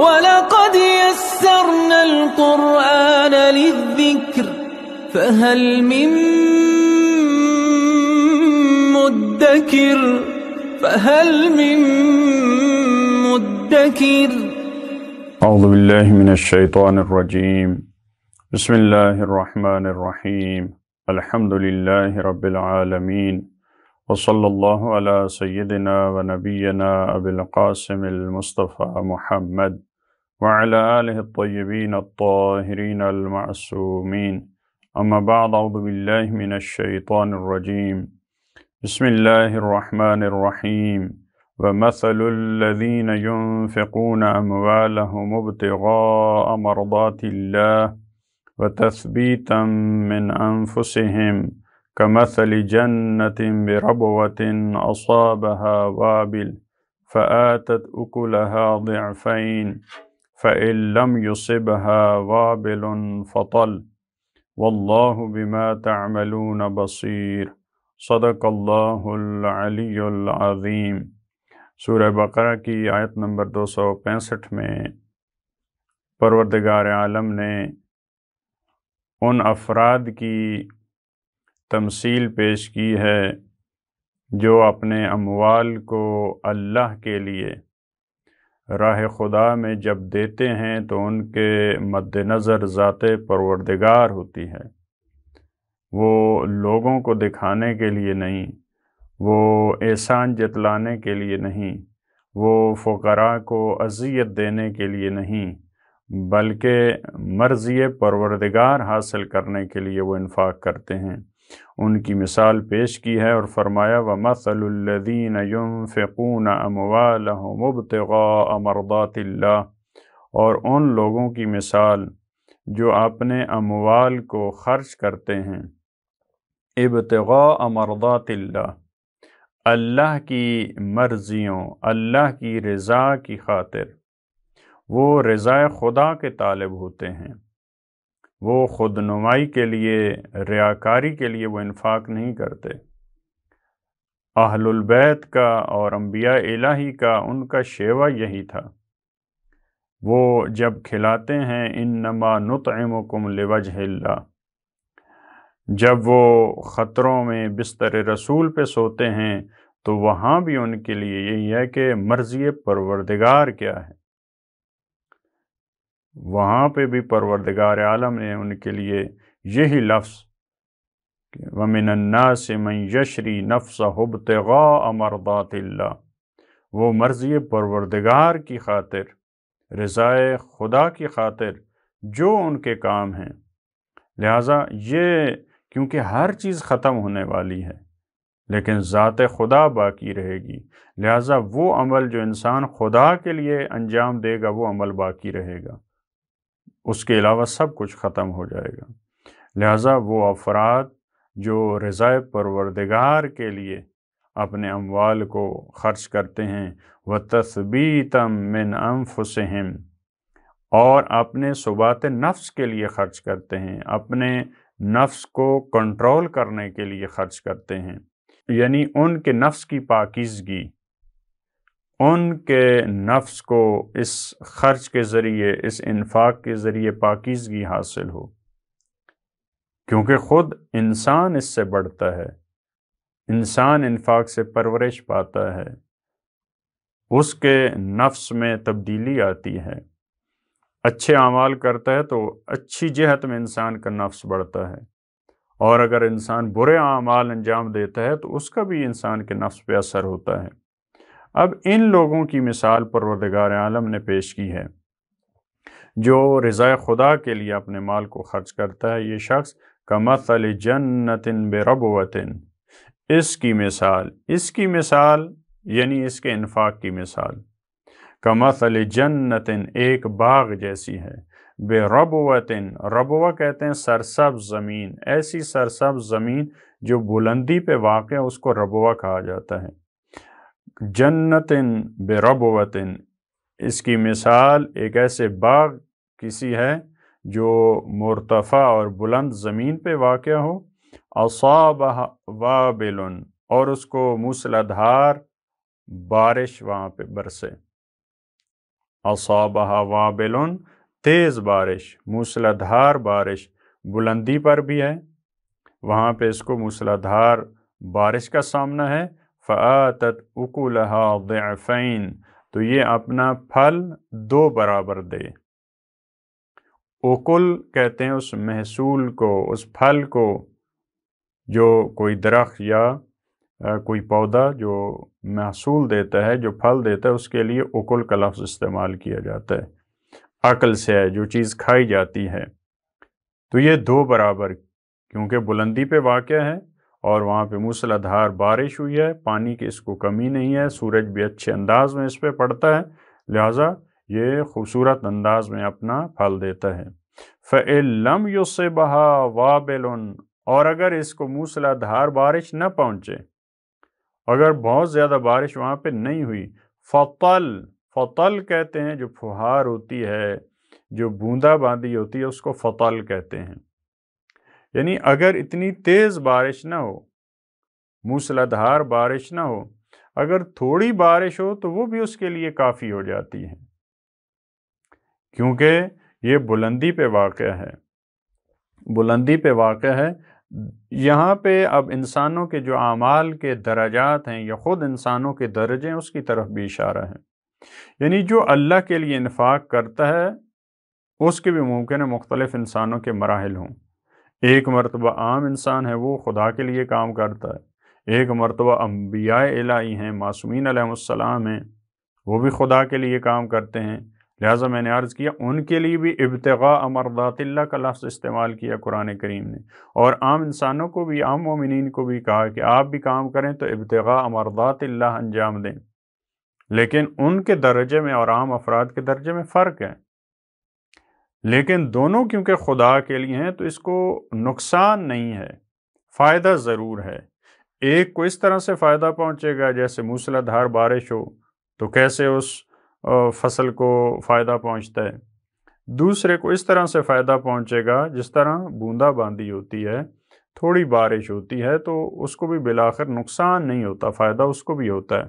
وَلَقَدْ يَسَّرْنَا الْقُرْآنَ لِلذِّكْرِ فَهَلْ مِن مُّدَّكِرٍ اعوذ باللہ من الشیطان الرجیم بسم اللہ الرحمن الرحیم الحمد للہ رب العالمین وصلی اللہ علی سیدنا و نبینا ابی القاسم المصطفى محمد وعلى آلہ الطیبین الطاہرین المعصومین اما بعد اعوذ باللہ من الشیطان الرجیم بسم اللہ الرحمن الرحیم وَمَثَلُ الَّذِينَ يُنْفِقُونَ أَمْوَالَهُمُ ابْتِغَاءَ مَرْضَاتِ اللَّهِ وَتَثْبِيتًا مِّنْ أَنفُسِهِمْ كَمَثَلِ جَنَّةٍ بِرَبْوَةٍ أَصَابَهَا وَابِلٌ فَآتَتْ أُكُلَهَا ضِعْفَيْنِ فَإِن لَّمْ يُصِبْهَا وَابِلٌ فَطَلٌّ وَاللَّهُ بِمَا تَعْمَلُونَ بَصِيرٌ صدق اللہ العلی العظیم۔ سورہ بقرہ کی آیت نمبر 265 میں پروردگار عالم نے ان افراد کی تمثیل پیش کی ہے جو اپنے اموال کو اللہ کے لیے راہ خدا میں جب دیتے ہیں تو ان کے مد نظر ذات پروردگار ہوتی ہے، وہ لوگوں کو دکھانے کے لیے نہیں، وہ احسان جتلانے کے لیے نہیں، وہ فقراء کو اذیت دینے کے لیے نہیں، بلکہ مرضی پروردگار حاصل کرنے کے لیے وہ انفاق کرتے ہیں۔ ان کی مثال پیش کی ہے اور فرمایا وَمَثَلُ الَّذِينَ يُنْفِقُونَ أَمْوَالَهُمُ ابْتِغَاءَ مَرْضَاتِ اللَّهِ، اور ان لوگوں کی مثال جو اپنے اموال کو خرچ کرتے ہیں ابتغاء مرضات اللہ، اللہ کی مرضیوں، اللہ کی رضا کی خاطر، وہ رضا خدا کے طالب ہوتے ہیں، وہ خود نمائی کے لیے، ریاکاری کے لیے وہ انفاق نہیں کرتے۔ اہل البیت کا اور انبیاء الہی کا ان کا شیوہ یہی تھا، وہ جب کھلاتے ہیں انما نطعمکم لوجہ اللہ، جب وہ خطروں میں بستر رسول پہ سوتے ہیں تو وہاں بھی ان کے لیے یہی ہے کہ مرضی پروردگار کیا ہے، وہاں پہ بھی پروردگار عالم نے ان کے لیے یہی لفظ وَمِنَ النَّاسِ مَن يَشْرِي نَفْسَهُ ابْتِغَاءَ مَرْضَاتِ اللَّهِ، وہ مرضی پروردگار کی خاطر، رضائے خدا کی خاطر جو ان کے کام ہیں، لہٰذا یہ کیونکہ ہر چیز ختم ہونے والی ہے لیکن ذات خدا باقی رہے گی، لہٰذا وہ عمل جو انسان خدا کے لیے انجام دے گا وہ عمل باقی رہے گا، اس کے علاوہ سب کچھ ختم ہو جائے گا۔ لہٰذا وہ افراد جو رضا پروردگار کے لیے اپنے اموال کو خرچ کرتے ہیں وَتَثْبِيتًا مِّنْ أَنفُسِهِمْ، اور اپنے ثبات نفس کے لیے خرچ کرتے ہیں، اپنے نفس کو کنٹرول کرنے کے لیے خرچ کرتے ہیں، یعنی ان کے نفس کی پاکیزگی، ان کے نفس کو اس خرچ کے ذریعے، اس انفاق کے ذریعے پاکیزگی حاصل ہو، کیونکہ خود انسان اس سے بڑھتا ہے، انسان انفاق سے پرورش پاتا ہے، اس کے نفس میں تبدیلی آتی ہے، اچھے اعمال کرتا ہے تو اچھی جہت میں انسان کا نفس بڑھتا ہے، اور اگر انسان برے اعمال انجام دیتا ہے تو اس کا بھی انسان کے نفس پہ اثر ہوتا ہے۔ اب ان لوگوں کی مثال پروردگار عالم نے پیش کی ہے جو رضا خدا کے لیے اپنے مال کو خرچ کرتا ہے، یہ شخص کمثل جنۃ بربوۃ، اس کی مثال یعنی اس کے انفاق کی مثال کمثل جنۃ، ایک باغ جیسی ہے، بربوۃ، ربوہ کہتے ہیں سرسبز زمین، ایسی سرسبز زمین جو بلندی پہ واقع ہے اس کو ربوہ کہا جاتا ہے۔ جنۃ بربوۃ، اس کی مثال ایک ایسے باغ کسی ہے جو مرتفع اور بلند زمین پہ واقع ہو، اصابہ وابل، اور اس کو موسلادھار بارش وہاں پہ برسے، اصابہ وابل، تیز بارش، موسلادھار بارش بلندی پر بھی ہے، وہاں پہ اس کو موسلادھار بارش کا سامنا ہے، فآتت اکلہا ضعفین، تو یہ اپنا پھل 2 برابر دے۔ اکل کہتے ہیں اس محصول کو، اس پھل کو، جو کوئی درخت یا کوئی پودا جو محصول دیتا ہے، جو پھل دیتا ہے، اس کے لیے اکل کا لفظ استعمال کیا جاتا ہے۔ عقل سے ہے، جو چیز کھائی جاتی ہے۔ تو یہ 2 برابر، کیونکہ بلندی پہ واقع ہے اور وہاں پہ موسلادھار بارش ہوئی ہے، پانی کی اس کو کمی نہیں ہے، سورج بھی اچھے انداز میں اس پہ پڑتا ہے، لہٰذا یہ خوبصورت انداز میں اپنا پھل دیتا ہے۔ فَإِن لَمْ يُصِبْهَا وَابِلٌ، اور اگر اس کو موسلادھار بارش نہ پہنچے، اگر بہت زیادہ بارش وہاں پہ نہیں ہوئی، فطل کہتے ہیں جو پھوہار ہوتی ہے، جو بوندا باندی ہوتی ہے، اس کو فطل کہتے ہیں۔ یعنی اگر اتنی تیز بارش نہ ہو، موسلادھار بارش نہ ہو، اگر تھوڑی بارش ہو تو وہ بھی اس کے لیے کافی ہو جاتی ہے، کیونکہ یہ بلندی پہ واقع ہے، بلندی پہ واقع ہے۔ یہاں پہ اب انسانوں کے جو اعمال کے درجات ہیں یا خود انسانوں کے درجے ہیں، اس کی طرف بھی اشارہ ہے۔ یعنی جو اللہ کے لیے انفاق کرتا ہے، اس کے بھی ممکن ہے مختلف انسانوں کے مراحل ہوں۔ ایک مرتبہ عام انسان ہے، وہ خدا کے لیے کام کرتا ہے، ایک مرتبہ انبیاء الہی ہیں، معصومین علیہ السلام ہیں، وہ بھی خدا کے لیے کام کرتے ہیں، لہٰذا میں نے عرض کیا ان کے لیے بھی ابتغاء مرضات اللہ کا لفظ استعمال کیا قرآن کریم نے، اور عام انسانوں کو بھی، عام مومنین کو بھی کہا کہ آپ بھی کام کریں تو ابتغاء مرضات اللہ انجام دیں، لیکن ان کے درجے میں اور عام افراد کے درجے میں فرق ہے، لیکن دونوں کیونکہ خدا کے لیے ہیں تو اس کو نقصان نہیں ہے، فائدہ ضرور ہے۔ ایک کو اس طرح سے فائدہ پہنچے گا جیسے موسلادھار بارش ہو تو کیسے اس فصل کو فائدہ پہنچتا ہے، دوسرے کو اس طرح سے فائدہ پہنچے گا جس طرح بوندا باندی ہوتی ہے، تھوڑی بارش ہوتی ہے تو اس کو بھی بالآخر نقصان نہیں ہوتا، فائدہ اس کو بھی ہوتا ہے۔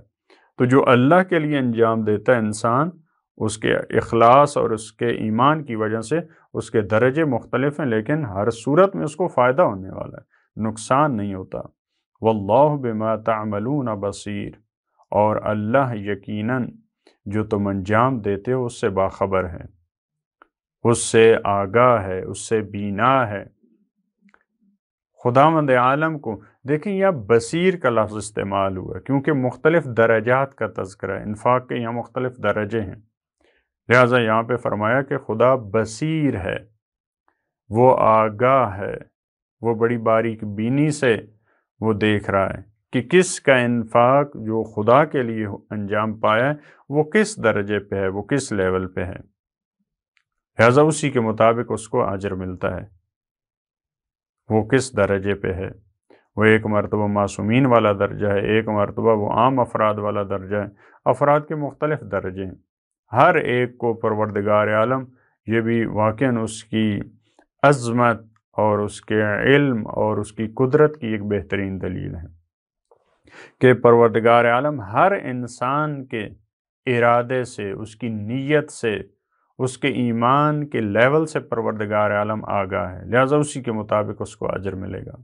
تو جو اللہ کے لیے انجام دیتا ہے انسان، اس کے اخلاص اور اس کے ایمان کی وجہ سے اس کے درجے مختلف ہیں، لیکن ہر صورت میں اس کو فائدہ ہونے والا ہے، نقصان نہیں ہوتا۔ واللہ بما تعملون بصیر، اور اللہ یقیناً جو تم انجام دیتے ہو اس سے باخبر ہے، اس سے آگاہ ہے، اس سے بینا ہے۔ خداوند عالم کو دیکھیں، یہاں بصیر کا لفظ استعمال ہوا کیونکہ مختلف درجات کا تذکرہ ہے، انفاق کے یہاں مختلف درجے ہیں، لہٰذا یہاں پہ فرمایا کہ خدا بصیر ہے، وہ آگاہ ہے، وہ بڑی باریک بینی سے وہ دیکھ رہا ہے کہ کس کا انفاق جو خدا کے لیے انجام پایا ہے وہ کس درجے پہ ہے، وہ کس لیول پہ ہے، لہٰذا اسی کے مطابق اس کو اجر ملتا ہے، وہ کس درجے پہ ہے۔ وہ ایک مرتبہ معصومین والا درجہ ہے، ایک مرتبہ وہ عام افراد والا درجہ ہے، افراد کے مختلف درجے ہیں، ہر ایک کو پروردگار عالم، یہ بھی واقعاً اس کی عظمت اور اس کے علم اور اس کی قدرت کی ایک بہترین دلیل ہے کہ پروردگار عالم ہر انسان کے ارادے سے، اس کی نیت سے، اس کے ایمان کے لیول سے پروردگار عالم آگاہ ہے، لہٰذا اسی کے مطابق اس کو اجر ملے گا۔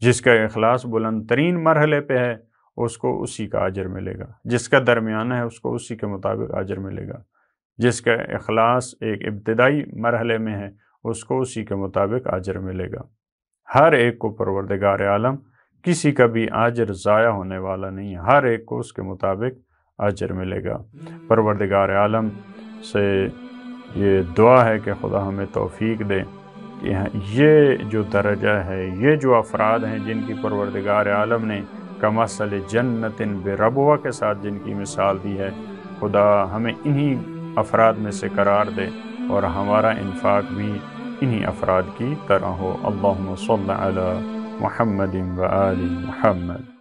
جس کا اخلاص بلند ترین مرحلے پہ ہے اس کو اسی کا اجر ملے گا، جس کا درمیانہ ہے اس کو اسی کے مطابق اجر ملے گا، جس کا اخلاص ایک ابتدائی مرحلے میں ہے اس کو اسی کے مطابق اجر ملے گا۔ ہر ایک کو پروردگار عالم، کسی کا بھی اجر ضائع ہونے والا نہیں ہے، ہر ایک کو اس کے مطابق اجر ملے گا۔ پروردگار عالم سے یہ دعا ہے کہ خدا ہمیں توفیق دے کہ یہ جو درجہ ہے، یہ جو افراد ہیں جن کی پروردگار عالم نے کمثل جنت بربوہ کے ساتھ جن کی مثال دی ہے، خدا ہمیں انہی افراد میں سے قرار دے اور ہمارا انفاق بھی انہی افراد کی طرح ہو۔ اللہم صل علی محمد و آل محمد۔